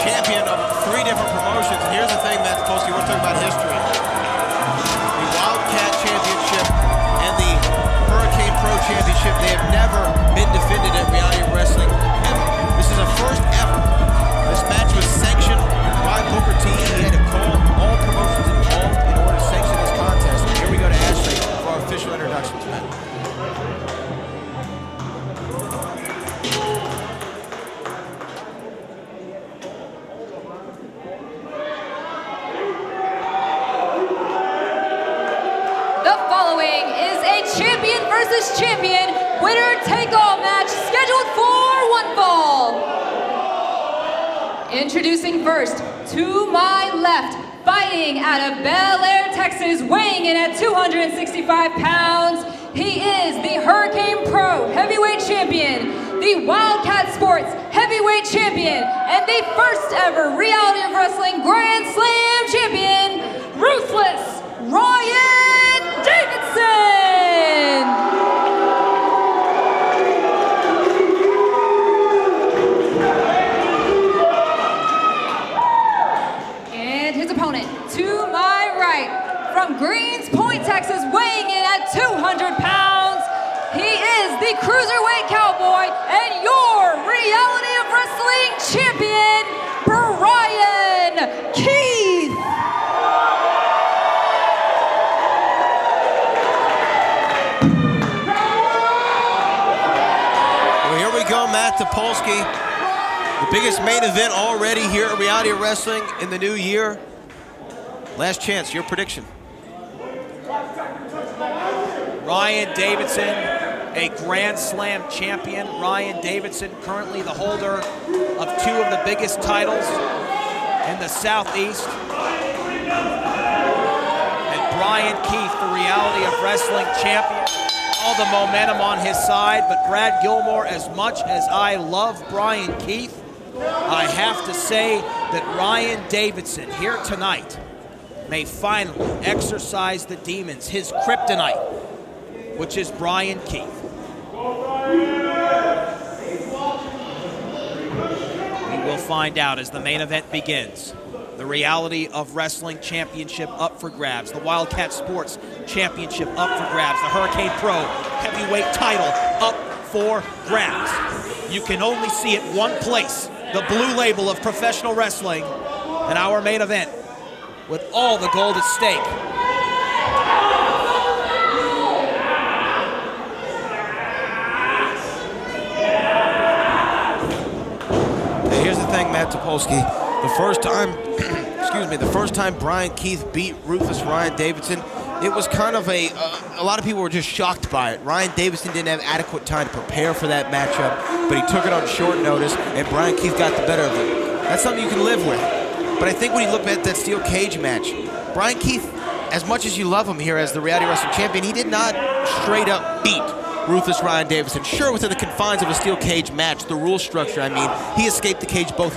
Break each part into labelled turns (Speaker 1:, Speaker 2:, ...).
Speaker 1: champion of 3 different promotions. And here's the thing, Matt Topolsky, we're talking about history. The Wildcat Championship and the Hurricane Pro Championship, they have never been defended in reality of wrestling ever. This is a first ever. This match was sanctioned by Booker T. He had to call all promotions involved in order to sanction this contest. And here we go to Ashley for our official introductions, Matt.
Speaker 2: The following is a champion versus champion winner-take-all match scheduled for one fall. Introducing first, to my left, fighting out of Bel Air, Texas, weighing in at 265 pounds, he is the Hurricane Pro Heavyweight Champion, the Wildcat Sports Heavyweight Champion, and the first ever Reality of Wrestling Grand Slam Champion, Ruthless Bryan Davidson! And his opponent, to my right, from Greens Point, Texas, weighing in at 200 pounds, he is the Cruiserweight Cowboy and your Reality of Wrestling Champion, Bryan Keith!
Speaker 1: Go, Matt Topolsky. The biggest main event already here at Reality of Wrestling in the new year. Last chance, your prediction.
Speaker 3: Ryan Davidson, a Grand Slam champion. Ryan Davidson, currently the holder of 2 of the biggest titles in the Southeast. And Bryan Keith, the Reality of Wrestling champion. All the momentum on his side, but Brad Gilmore, as much as I love Bryan Keith, I have to say that Ryan Davidson here tonight may finally exorcise the demons, his kryptonite, which is Bryan Keith. We will find out as the main event begins. The Reality of Wrestling Championship up for grabs. The Wildcat Sports Championship up for grabs. The Hurricane Pro Heavyweight title up for grabs. You can only see it one place, the blue label of professional wrestling, and our main event with all the gold at stake.
Speaker 1: Here's the thing, Matt Topolsky. The first time Bryan Keith beat Ruthless Ryan Davidson, it was kind of a lot of people were just shocked by it. Ryan Davidson didn't have adequate time to prepare for that matchup, but he took it on short notice, and Bryan Keith got the better of him. That's something you can live with. But I think when you look at that steel cage match, Bryan Keith, as much as you love him here as the Reality Wrestling Champion, he did not straight up beat Ruthless Ryan Davidson. Sure, within the confines of a steel cage match, the rule structure, I mean, he escaped the cage, both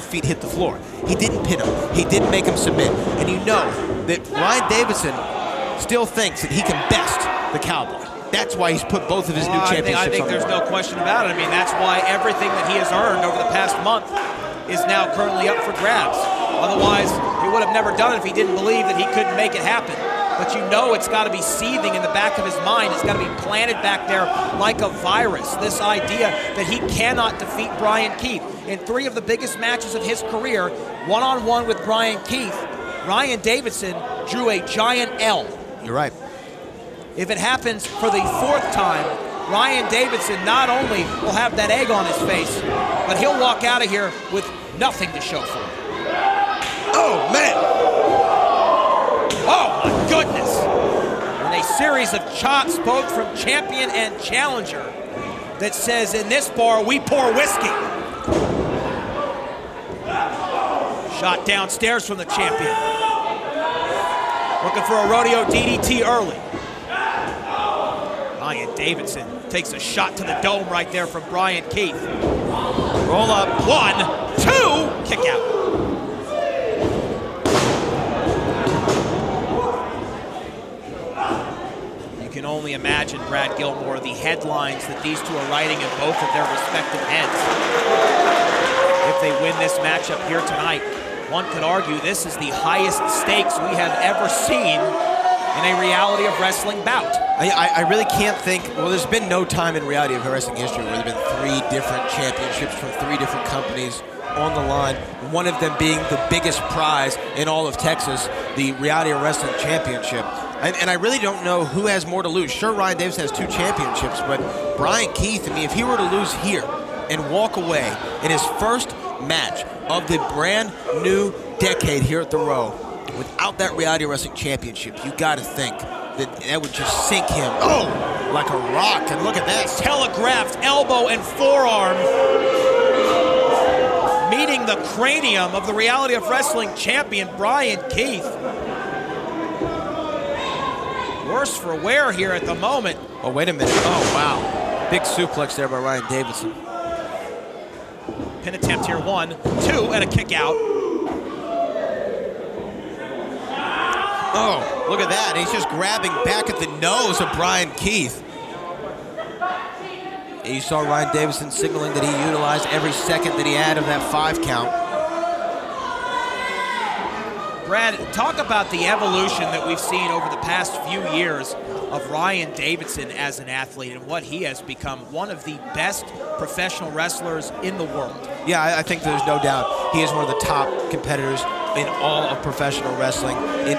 Speaker 1: feet hit the floor. He didn't pin him. He didn't make him submit. And you know that Ryan Davidson still thinks that he can best the Cowboy. That's why he's put both of his new championships
Speaker 3: I think
Speaker 1: on the
Speaker 3: there's
Speaker 1: board.
Speaker 3: no question about it. I mean, that's why everything that he has earned over the past month is now currently up for grabs. Otherwise, he would have never done it if he didn't believe that he couldn't make it happen. But you know it's got to be seething in the back of his mind. It's got to be planted back there like a virus, this idea that he cannot defeat Bryan Keith. In 3 of the biggest matches of his career, one-on-one with Bryan Keith, Ryan Davidson drew a giant L.
Speaker 1: You're right.
Speaker 3: If it happens for the 4th time, Ryan Davidson not only will have that egg on his face, but he'll walk out of here with nothing to show for it.
Speaker 1: Oh, man!
Speaker 3: Oh, my goodness! And a series of chops, both from champion and challenger, that says, in this bar, we pour whiskey. Shot downstairs from the champion. Looking for a rodeo DDT early. Ryan Davidson takes a shot to the dome right there from Bryan Keith.
Speaker 1: Roll up.
Speaker 3: 1, 2, kick out. You can only imagine, Brad Gilmore, the headlines that these two are writing in both of their respective heads. If they win this matchup here tonight. One could argue this is the highest stakes we have ever seen in a reality of wrestling bout.
Speaker 1: I really can't think, well, there's been no time in reality of wrestling history where there have been 3 different championships from 3 different companies on the line, one of them being the biggest prize in all of Texas, the Reality of Wrestling Championship. And I really don't know who has more to lose. Sure, Ryan Davidson has 2 championships, but Bryan Keith, I mean, if he were to lose here and walk away in his first match of the brand new decade here at the Row, without that Reality Wrestling Championship, you got to think that would just sink him, like a rock. And look at that.
Speaker 3: Telegraphed elbow and forearm meeting the cranium of the Reality of Wrestling champion, Bryan Keith. Worse for wear here at the moment.
Speaker 1: Oh, wait a minute. Oh, wow. Big suplex there by Ryan Davidson.
Speaker 3: Pin attempt here, 1, 2, and a kick out.
Speaker 1: Oh, look at that. He's just grabbing back at the nose of Bryan Keith. You saw Ryan Davidson signaling that he utilized every second that he had of that 5 count.
Speaker 3: Brad, talk about the evolution that we've seen over the past few years of Ryan Davidson as an athlete and what he has become, one of the best professional wrestlers in the world.
Speaker 1: Yeah, I think there's no doubt he is one of the top competitors in all of professional wrestling in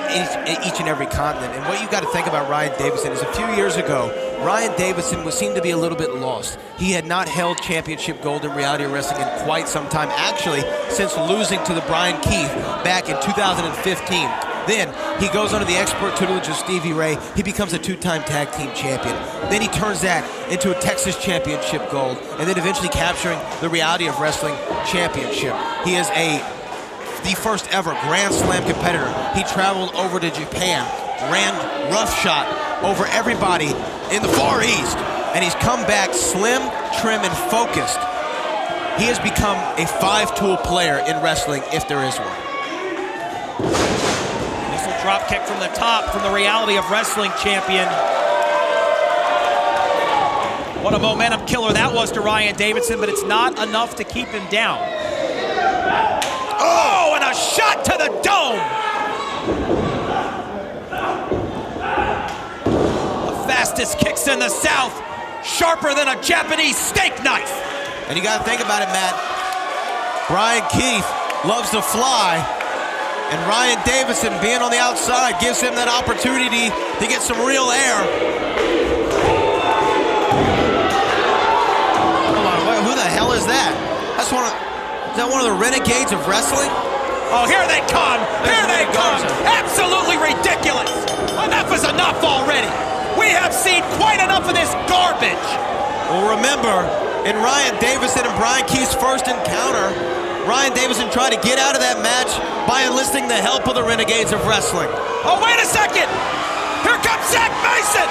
Speaker 1: each and every continent. And what you got to think about Ryan Davidson is a few years ago, Ryan Davidson seemed to be a little bit lost. He had not held championship gold in Reality of Wrestling in quite some time, actually since losing to the Bryan Keith back in 2015. Then he goes under the expert tutelage of Stevie Ray. He becomes a 2-time tag team champion. Then he turns that into a Texas championship gold, and then eventually capturing the Reality of Wrestling championship. He is the first ever Grand Slam competitor. He traveled over to Japan, ran roughshod over everybody in the Far East, and he's come back slim, trim, and focused. He has become a 5-tool player in wrestling, if there is one.
Speaker 3: Missile drop kick from the top from the Reality of Wrestling champion. What a momentum killer that was to Ryan Davidson, but it's not enough to keep him down. Oh, and a shot to the dome! The fastest kicks in the South, sharper than a Japanese steak knife.
Speaker 1: And you got to think about it, Matt. Bryan Keith loves to fly, and Ryan Davidson being on the outside gives him that opportunity to get some real air. Hold on, who the hell is that? Is that one of the renegades of wrestling?
Speaker 3: Oh, here they come! Here they come! Absolutely ridiculous! Enough is enough already! We have seen quite enough of this garbage!
Speaker 1: Well, remember, in Ryan Davidson and Bryan Keith's first encounter, Ryan Davidson tried to get out of that match by enlisting the help of the Renegades of Wrestling.
Speaker 3: Oh, wait a second! Here comes Zach Mason!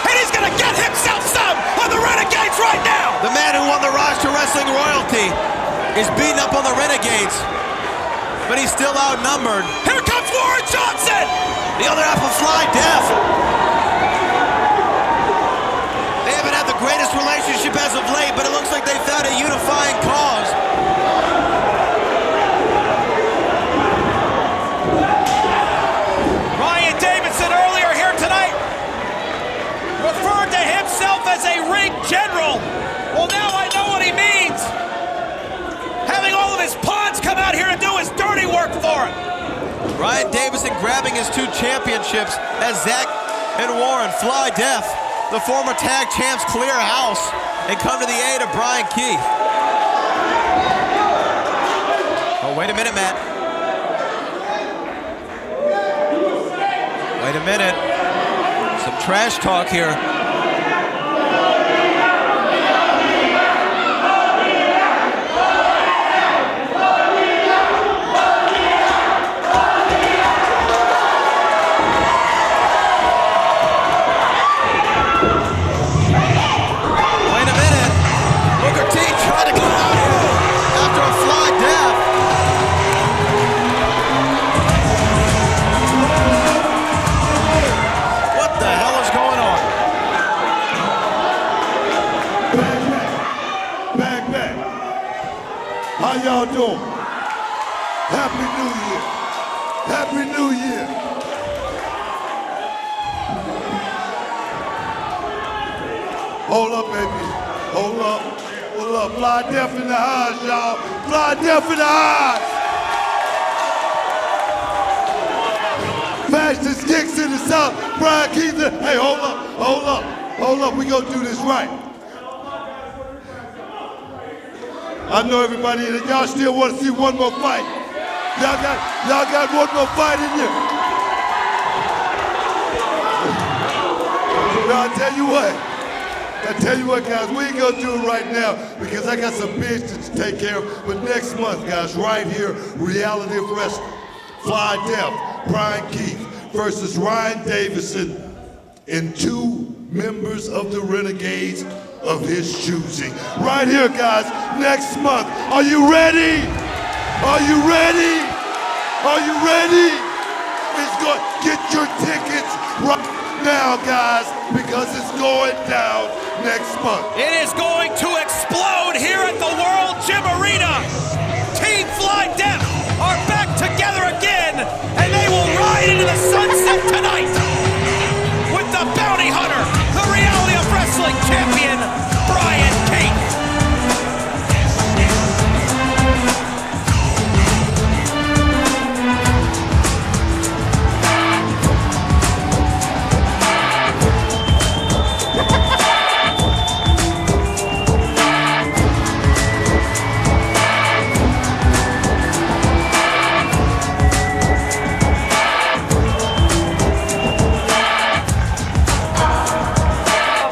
Speaker 3: And he's gonna get himself some of the Renegades right now!
Speaker 1: The man who won the Rise to Wrestling royalty is beating up on the Renegades, but he's still outnumbered.
Speaker 3: Here comes Warren Johnson!
Speaker 1: The other half of Fly Death. They haven't had the greatest relationship as of late, but it looks like they found a unifying cause.
Speaker 3: Ryan Davidson earlier here tonight referred to himself as a ring general. Well, now I know what he means. Having all of his pawns come out here and do his dirty work for him.
Speaker 1: Ryan Davidson grabbing his 2 championships as Zach and Warren Fly Death, the former tag champs, clear house and come to the aid of Bryan Keith. Oh, wait a minute, Matt. Wait a minute. Some trash talk here.
Speaker 4: Happy New Year. Happy New Year. Hold up, baby. Hold up. Hold up. Fly deaf in the house, y'all. Fly deaf in the house. Fastest kicks in the South. Bryan Keith. Hey, hold up. Hold up. Hold up. We gonna do this right. I know everybody that y'all still want to see one more fight. Y'all got one more fight in you. Now I tell you what, guys, we ain't gonna do it right now because I got some business to take care of. But next month, guys, right here, Reality of Wrestling, Fly Deaf, Bryan Keith versus Ryan Davidson, and 2 members of the Renegades of his choosing. Right here, guys, next month. Are you ready? Are you ready? Are you ready? It's going. Get your tickets right now, guys, because it's going down next month.
Speaker 3: It is going to explode here at the World Gym Arena. Team Fly Deaf